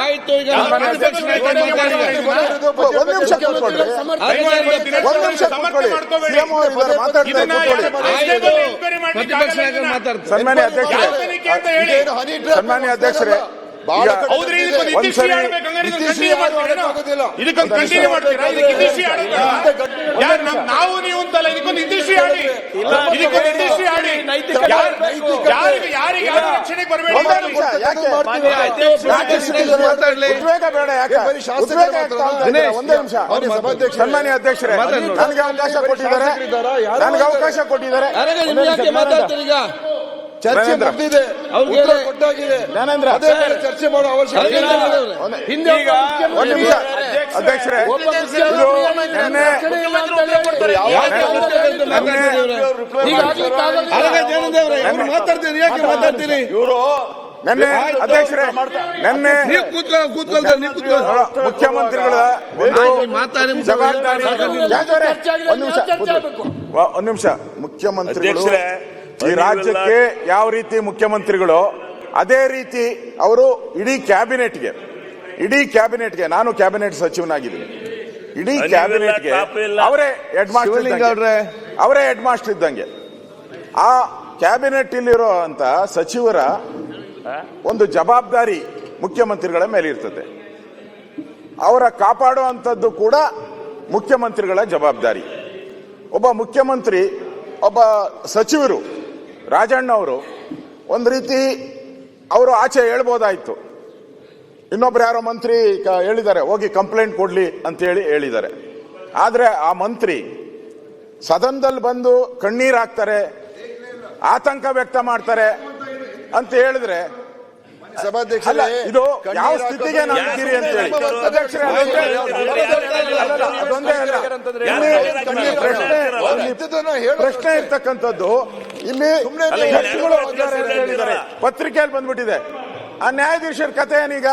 ಆಯ್ತು, ಈಗ ಸನ್ಮಾನ್ಯ ಅಧ್ಯಕ್ಷರೇ, ನಾವು ನೀವು ಅಂತಲ್ಲ, ಇದಕ್ಕೊಂದು ಇಂಡಸ್ಟ್ರಿ ಆಡಿ, ಯಾರಿಗೆ ರಕ್ಷಣೆಗೆ ಬರಬೇಡಿ. ಸನ್ಮಾನ್ಯ ಅಧ್ಯಕ್ಷರೇ, ನನಗೆ ಅವಕಾಶ ಕೊಟ್ಟಿದ್ದಾರೆ. ಚರ್ಚೆ ಮುಗಿದಿದೆ, ಉತ್ತರ ಕೊಟ್ಟಾಗಿದೆ. ಅದೇ ಮೇಲೆ ಚರ್ಚೆ ಮಾಡೋ ಅವಶ್ಯಕತೆ ಅಧ್ಯಕ್ಷರೇ, ಮಾತಾಡ್ತೀನಿ ಇವರು ನೆನ್ನೆ ಅಧ್ಯಕ್ಷರೇ, ನೆನ್ನೆ ಮುಖ್ಯಮಂತ್ರಿಗಳ ಜವಾಬ್ದಾರಿ. ಒಂದು ನಿಮಿಷ. ಮುಖ್ಯಮಂತ್ರಿಗಳು ಈ ರಾಜ್ಯಕ್ಕೆ ಯಾವ ರೀತಿ ಮುಖ್ಯಮಂತ್ರಿಗಳು, ಅದೇ ರೀತಿ ಅವರು ಇಡೀ ಕ್ಯಾಬಿನೆಟ್ಗೆ ನಾನು ಕ್ಯಾಬಿನೆಟ್ ಸಚಿವನಾಗಿದ್ದೀನಿ. ಇಡೀ ಕ್ಯಾಬಿನೆಟ್ಗೆ ಅವರೇ ಹೆಡ್ ಮಾಸ್ಟರ್ ಇದ್ದಂಗೆ. ಆ ಕ್ಯಾಬಿನೆಟ್ ಇಲ್ಲಿರೋ ಅಂತ ಸಚಿವರ ಒಂದು ಜವಾಬ್ದಾರಿ ಮುಖ್ಯಮಂತ್ರಿಗಳ ಮೇಲೆ ಇರ್ತದೆ. ಅವರ ಕಾಪಾಡುವಂಥದ್ದು ಕೂಡ ಮುಖ್ಯಮಂತ್ರಿಗಳ ಜವಾಬ್ದಾರಿ. ಒಬ್ಬ ಮುಖ್ಯಮಂತ್ರಿ, ಒಬ್ಬ ಸಚಿವರು, ರಾಜಣ್ಣ ಅವರು ಒಂದು ರೀತಿ ಅವರು ಆಚೆ ಹೇಳ್ಬೋದಾಯ್ತು. ಇನ್ನೊಬ್ರು ಯಾರೋ ಮಂತ್ರಿ ಹೇಳಿದ್ದಾರೆ ಹೋಗಿ ಕಂಪ್ಲೇಂಟ್ ಕೊಡ್ಲಿ ಅಂತ ಹೇಳಿದ್ದಾರೆ. ಆದ್ರೆ ಆ ಮಂತ್ರಿ ಸದನದಲ್ಲಿ ಬಂದು ಕಣ್ಣೀರ್ ಹಾಕ್ತಾರೆ, ಆತಂಕ ವ್ಯಕ್ತ ಮಾಡ್ತಾರೆ ಅಂತ ಹೇಳಿದ್ರೆ ಸಭಾಧ್ಯಕ್ಷರೇ, ಇದು ಯಾವ ಸ್ಥಿತಿಗೆ ನಾವಿದ್ದೀರಿ ಅಂತ ಹೇಳಿ ಪ್ರಶ್ನೆ ಇರ್ತಕ್ಕಂಥದ್ದು. ಇಲ್ಲಿ ಹೇಳಿದ್ದಾರೆ, ಪತ್ರಿಕೆಯಲ್ಲಿ ಬಂದ್ಬಿಟ್ಟಿದೆ. ಆ ನ್ಯಾಯಾಧೀಶರ ಕಥೆ ಏನೀಗ?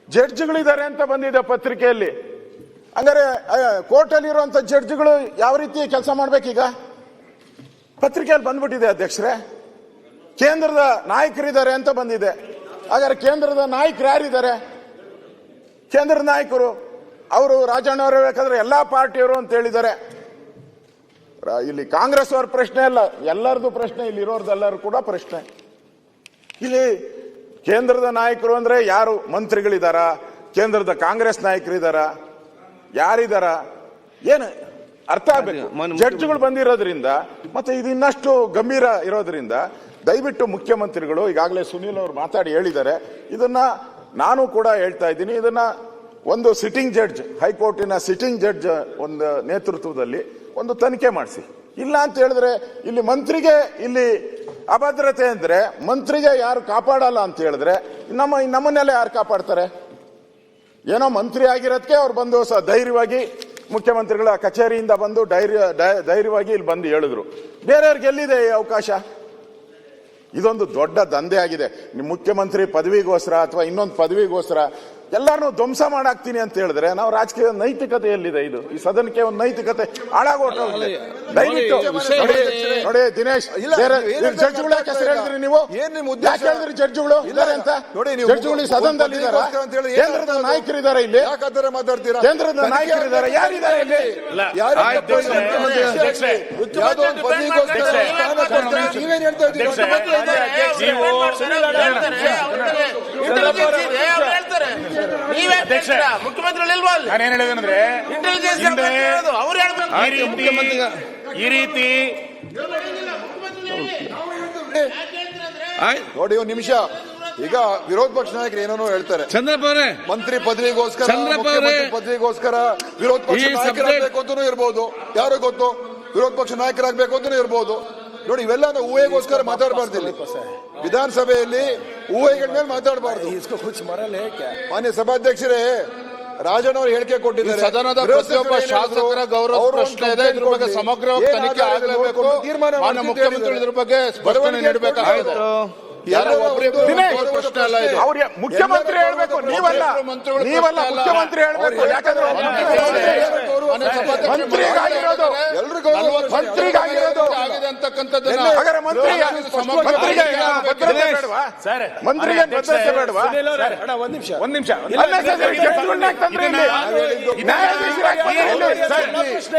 ಜಡ್ಜ್ಗಳಿದ್ದಾರೆ ಅಂತ ಬಂದಿದೆ ಪತ್ರಿಕೆಯಲ್ಲಿ. ಹಂಗಾರೆ ಕೋರ್ಟ್ ಅಲ್ಲಿ ಇರುವಂತ ಜಡ್ಜ್ಗಳು ಯಾವ ರೀತಿ ಕೆಲಸ ಮಾಡ್ಬೇಕೀಗ? ಪತ್ರಿಕೆಯಲ್ಲಿ ಬಂದ್ಬಿಟ್ಟಿದೆ ಅಧ್ಯಕ್ಷರೇ. ಕೇಂದ್ರದ ನಾಯಕರಿದ್ದಾರೆ ಅಂತ ಬಂದಿದೆ. ಹಾಗಾದ್ರೆ ಕೇಂದ್ರದ ನಾಯಕರು ಯಾರಿದ್ದಾರೆ? ಕೇಂದ್ರದ ನಾಯಕರು ಅವರು ರಾಜಣ್ಣ ಅವರು ಬೇಕಾದ್ರೆ ಎಲ್ಲಾ ಪಾರ್ಟಿಯವರು ಅಂತ ಹೇಳಿದ್ದಾರೆ. ಇಲ್ಲಿ ಕಾಂಗ್ರೆಸ್ ಅವ್ರ ಪ್ರಶ್ನೆ ಅಲ್ಲ, ಎಲ್ಲರದು ಪ್ರಶ್ನೆ, ಇಲ್ಲಿ ಇರೋರ್ದೆಲ್ಲರೂ ಕೂಡ ಪ್ರಶ್ನೆ. ಇಲ್ಲಿ ಕೇಂದ್ರದ ನಾಯಕರು ಅಂದ್ರೆ ಯಾರು? ಮಂತ್ರಿಗಳಿದಾರ? ಕೇಂದ್ರದ ಕಾಂಗ್ರೆಸ್ ನಾಯಕರಿದಾರ? ಯಾರಿದಾರ? ಏನು ಅರ್ಥ ಆಗ್ಬೇಕು. ಜಡ್ಜ್ಗಳು ಬಂದಿರೋದ್ರಿಂದ ಮತ್ತೆ ಇದು ಇನ್ನಷ್ಟು ಗಂಭೀರ ಇರೋದ್ರಿಂದ ದಯವಿಟ್ಟು ಮುಖ್ಯಮಂತ್ರಿಗಳು, ಈಗಾಗಲೇ ಸುನೀಲ್ ಅವರು ಮಾತಾಡಿ ಹೇಳಿದ್ದಾರೆ, ಇದನ್ನ ನಾನು ಕೂಡ ಹೇಳ್ತಾ ಇದ್ದೀನಿ, ಇದನ್ನ ಒಂದು ಸಿಟ್ಟಿಂಗ್ ಜಡ್ಜ್, ಹೈಕೋರ್ಟಿನ ಸಿಟ್ಟಿಂಗ್ ಜಡ್ಜ್ ಒಂದು ನೇತೃತ್ವದಲ್ಲಿ ಒಂದು ತನಿಖೆ ಮಾಡಿಸಿ. ಇಲ್ಲ ಅಂತ ಹೇಳಿದ್ರೆ ಇಲ್ಲಿ ಮಂತ್ರಿಗೆ ಇಲ್ಲಿ ಅಭದ್ರತೆ ಅಂದ್ರೆ ಮಂತ್ರಿಗೆ ಯಾರು ಕಾಪಾಡಲ್ಲ ಅಂತ ಹೇಳಿದ್ರೆ ನಮ್ಮನ್ನೆಲ್ಲ ಯಾರು ಕಾಪಾಡ್ತಾರೆ? ಏನೋ ಮಂತ್ರಿ ಆಗಿರೋದಕ್ಕೆ ಅವ್ರು ಬಂದು ಧೈರ್ಯವಾಗಿ ಮುಖ್ಯಮಂತ್ರಿಗಳ ಕಚೇರಿಯಿಂದ ಬಂದು ಧೈರ್ಯವಾಗಿ ಇಲ್ಲಿ ಬಂದು ಹೇಳಿದ್ರು. ಬೇರೆಯವ್ರಿಗೆ ಎಲ್ಲಿದೆ ಈ ಅವಕಾಶ? ಇದೊಂದು ದೊಡ್ಡ ದಂಧೆ ಆಗಿದೆ. ನಿಮ್ಮ ಮುಖ್ಯಮಂತ್ರಿ ಪದವಿಗೋಸ್ಕರ ಅಥವಾ ಇನ್ನೊಂದು ಪದವಿಗೋಸ್ಕರ ಎಲ್ಲಾರನ್ನೂ ಧ್ವಂಸ ಮಾಡಾಕ್ತೀನಿ ಅಂತ ಹೇಳಿದ್ರೆ ನಾವು ರಾಜಕೀಯ ನೈತಿಕತೆ ಎಲ್ಲಿದೆ? ಇದು ಈ ಸದನಕ್ಕೆ ಒಂದು ನೈತಿಕತೆ ಹಾಳಾಗೋಗಿದೆ. ದಯವಿಟ್ಟು ನೋಡಿ ದಿನೇಶ್, ಜಡ್ಜ್ಗಳ ಹೆಸರು ಹೇಳಿದ್ರಿ ನೀವು, ಯಾಕೆ ಹೇಳಿದ್ರಿ ಜಡ್ಜ್ಗಳು ಇದ್ದಾರೆ ಅಂತ? ಜಡ್ಜ್ಗಳು ಸದನದಲ್ಲಿ ಇದ್ದಾರೆ, ಕೇಂದ್ರದ ನಾಯಕರಿದ್ದಾರೆ, ಇಲ್ಲಿ ಮಾತಾಡ್ತೀರಾ? ಕೇಂದ್ರದ ನಾಯಕರಿದ್ದಾರೆ, ಯಾರಿದ್ದಾರೆ ಇಲ್ಲಿ? ನೀವೇನ್ ಹೇಳ್ತಾ ಇದ್ದೀರಿ? ಮುಖ್ಯಮಂತ್ರಿಗಳು ಇಲ್ವಾ? ನಾನೇನ್ ಹೇಳಿದ್ರೆ ಈ ರೀತಿ ನೋಡಿ, ಒಂದು ನಿಮಿಷ. ಈಗ ವಿರೋಧ ಪಕ್ಷ ನಾಯಕರು ಏನೇನೋ ಹೇಳ್ತಾರೆ. ಚಂದ್ರಪ್ಪ ಅವರೇ, ಮಂತ್ರಿ ಪದವಿಗೋಸ್ಕರ, ಪದವಿಗೋಸ್ಕರ ವಿರೋಧ ಪಕ್ಷ ನಾಯಕರಾಗಬೇಕು ಅಂತನೂ ಇರ್ಬೋದು, ಯಾರೋ ಗೊತ್ತು. ವಿರೋಧ ಪಕ್ಷ ನಾಯಕರಾಗಬೇಕು ಅಂತನೂ ಇರ್ಬೋದು. ನೋಡಿ, ಇವೆಲ್ಲ ಊಹೆಗೋಸ್ಕರ ಮಾತಾಡಬಾರ್ದಿಲ್ಲ. ವಿಧಾನಸಭೆಯಲ್ಲಿ ಊಹೆಗಳ ಮೇಲೆ ಮಾತಾಡಬಾರ್ದು. ಮಾನ್ಯ ಸಭಾಧ್ಯಕ್ಷರೇ, ರಾಜಣ್ಣ ಅವರು ಹೇಳಿಕೆ ಕೊಟ್ಟಿದ್ದಾರೆ. ಸದನದ ಪ್ರತಿಯೊಬ್ಬ ಶಾಸಕರ ಗೌರವ ಪ್ರಶ್ನೆ ಇದೆ, ಇದ್ರ ಬಗ್ಗೆ ಸಮಗ್ರವಾಗಿ ತನಿಖೆ ಆಗಲೇಬೇಕು. ತೀರ್ಮಾನ ಮುಖ್ಯಮಂತ್ರಿಗಳು ಇದ್ರ ಬಗ್ಗೆ ಸ್ಪಷ್ಟನೆ ನೀಡಬೇಕಾಗಿದೆ. ಯಾರೋ ಒಬ್ರಿಬ್ರು ದಿನೇಶ್, ಮಂತ್ರಿಗಳ ಪ್ರಶ್ನೆ ಅಲ್ಲ ಇದು. ಅವ್ರಿಗೆ ಮುಖ್ಯಮಂತ್ರಿ ಹೇಳ್ಬೇಕು, ನೀವಲ್ಲ ಮಂತ್ರಿಗಳ ನೀವಲ್ಲ ಪ್ರಶ್ನೆ ಅಲ್ಲ. ಮುಖ್ಯಮಂತ್ರಿ ಹೇಳ್ಬೇಕು. ಯಾಕಂದ್ರೆ ಮಂತ್ರಿಗಾಗಿರೋದು ಮಂತ್ರಿಗಾಗಿರೋದು ಆಗಿದೆ ಅಂತಕ್ಕಂಥದ್ದನ್ನ ಹಾಗಾದ್ರೆ ಮಂತ್ರಿಗೆ ಭದ್ರತೆ ಬೇಡವಾ? ಮಂತ್ರಿಗೆ ಭದ್ರತೆ ಬೇಡವಾ? ಒಂದ್ ನಿಮಿಷ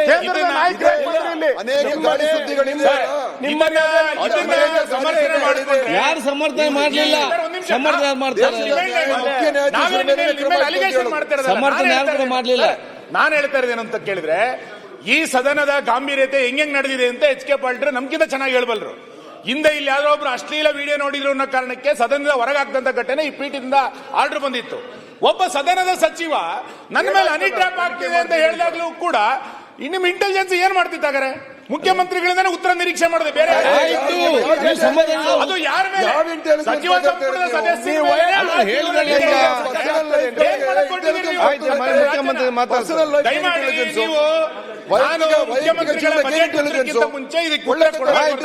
ಕೇಂದ್ರದ ನಾಯಕರಾಗಿ ಬಂದ್ರಿ ಇಲ್ಲಿ. ಅನೇಕ ಗಾಳಿ ಸುದ್ದಿಗಳಿಂದ ಯಾರು ಸಮರ್ಥನೆ ಮಾಡಲಿಲ್ಲ, ಸಮರ್ಥನೆ ಮಾಡ್ತಾರೆ. ಮುಖ್ಯ ನ್ಯಾಯಾಧೀಶರ ಮೇಲೆ ಕ್ರಮ ಕೈಗೊಳ್ಳಬೇಕು. ಸಮರ್ಥನೆ ಯಾರು ಕೂಡ ಮಾಡಲಿಲ್ಲ. ನಾನು ಹೇಳ್ತಾ ಇದ್ದೇನೆ ಅಂತ ಕೇಳಿದ್ರೆ ಈ ಸದನದ ಗಾಂಭೀರ್ಯತೆ ಹೆಂಗ್ ನಡೆದಿದೆ ಅಂತ ಎಚ್ ಕೆ ಪಾಲ್ಟ್ರೆ ನಮ್ಗಿಂತ ಚೆನ್ನಾಗಿ ಹೇಳ್ಬಲ್ರು. ಹಿಂದೆ ಇಲ್ಲಿ ಯಾರೋ ಒಬ್ರು ಅಶ್ಲೀಲ ವಿಡಿಯೋ ನೋಡಿದ್ರು ಅನ್ನೋ ಕಾರಣಕ್ಕೆ ಸದನದ ಹೊರಗಾಗ್ತಂತ ಘಟನೆ ಈ ಪೀಠದಿಂದ ಆರ್ಡರ್ ಬಂದಿತ್ತು. ಒಬ್ಬ ಸದನದ ಸಚಿವ ನನ್ನ ಮೇಲೆ ಹನಿ ಟ್ರ್ಯಾಪ್ ಆಗ್ತಿದೆ ಅಂತ ಹೇಳಿದಾಗ್ಲೂ ಕೂಡ ನಿಮ್ ಇಂಟೆಲಿಜೆನ್ಸ್ ಏನ್ ಮಾಡ್ತಿದ್ದಾಗಾರೆ? ಮುಖ್ಯಮಂತ್ರಿಗಳಿಂದ ಉತ್ತರ ನಿರೀಕ್ಷೆ ಮಾಡಿದೆ, ಬೇರೆ ಯಾರು? ಆಯ್ತು, ನೀವು ಸಮಾಧಾನ ಅದು ಯಾರ ಮೇಲೆ? ಯಾವ intelligence ಸಚಿವ ಸಂಪುಟದ ಸದಸ್ಯರ ಮೇಲೆ ಏನ್ ಮಾಡಕ್ ಹೊರಟಿದ್ದೀರಿ ನೀವು? ಮುಖ್ಯಮಂತ್ರಿ ಮಾತಾಡ್ತಾರೆ. ದಯಮಾಡಿ ನೀವು ನಾನು ಮುಖ್ಯಮಂತ್ರಿಗಳ ಬಜೆಟ್ ಮುಂಚೆ ಇದಕ್ಕೆ ಉತ್ತರ ಕೊಡಬೇಕು.